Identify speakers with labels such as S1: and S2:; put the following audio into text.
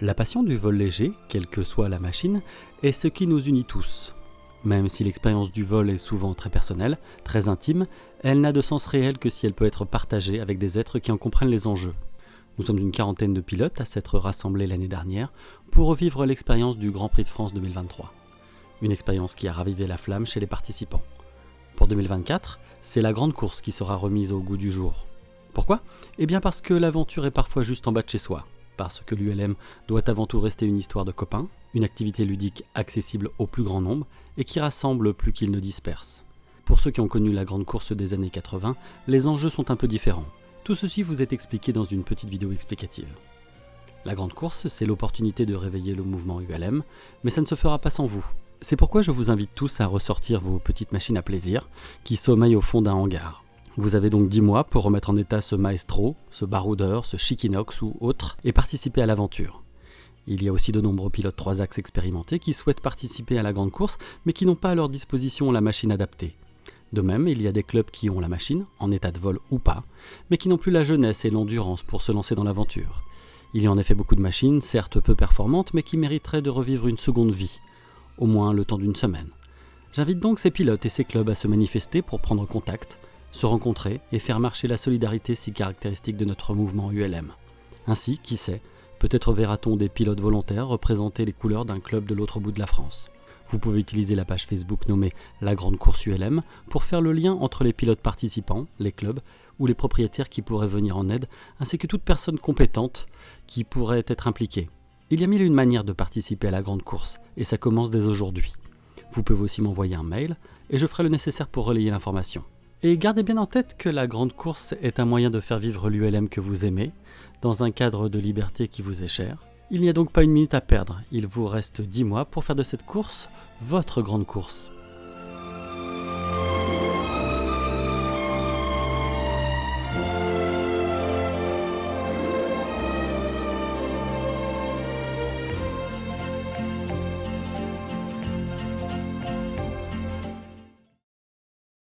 S1: La passion du vol léger, quelle que soit la machine, est ce qui nous unit tous. Même si l'expérience du vol est souvent très personnelle, très intime, elle n'a de sens réel que si elle peut être partagée avec des êtres qui en comprennent les enjeux. Nous sommes une quarantaine de pilotes à s'être rassemblés l'année dernière pour revivre l'expérience du Grand Prix de France 2023. Une expérience qui a ravivé la flamme chez les participants. Pour 2024, c'est la grande course qui sera remise au goût du jour. Pourquoi ? Eh bien parce que l'aventure est parfois juste en bas de chez soi. Parce que l'ULM doit avant tout rester une histoire de copains, une activité ludique accessible au plus grand nombre et qui rassemble plus qu'il ne disperse. Pour ceux qui ont connu la grande course des années 80, les enjeux sont un peu différents. Tout ceci vous est expliqué dans une petite vidéo explicative. La grande course, c'est l'opportunité de réveiller le mouvement ULM, mais ça ne se fera pas sans vous. C'est pourquoi je vous invite tous à ressortir vos petites machines à plaisir qui sommeillent au fond d'un hangar. Vous avez donc 10 mois pour remettre en état ce maestro, ce baroudeur, ce Chikinox ou autre et participer à l'aventure. Il y a aussi de nombreux pilotes 3 axes expérimentés qui souhaitent participer à la grande course mais qui n'ont pas à leur disposition la machine adaptée. De même, il y a des clubs qui ont la machine, en état de vol ou pas, mais qui n'ont plus la jeunesse et l'endurance pour se lancer dans l'aventure. Il y a en effet beaucoup de machines, certes peu performantes, mais qui mériteraient de revivre une seconde vie, au moins le temps d'une semaine. J'invite donc ces pilotes et ces clubs à se manifester pour prendre contact, se rencontrer et faire marcher la solidarité si caractéristique de notre mouvement ULM. Ainsi, qui sait, peut-être verra-t-on des pilotes volontaires représenter les couleurs d'un club de l'autre bout de la France. Vous pouvez utiliser la page Facebook nommée La Grande Course ULM pour faire le lien entre les pilotes participants, les clubs ou les propriétaires qui pourraient venir en aide, ainsi que toute personne compétente qui pourrait être impliquée. Il y a mille et une manières de participer à la grande course et ça commence dès aujourd'hui. Vous pouvez aussi m'envoyer un mail et je ferai le nécessaire pour relayer l'information. Et gardez bien en tête que la grande course est un moyen de faire vivre l'ULM que vous aimez, dans un cadre de liberté qui vous est cher. Il n'y a donc pas une minute à perdre, il vous reste 10 mois pour faire de cette course votre grande course.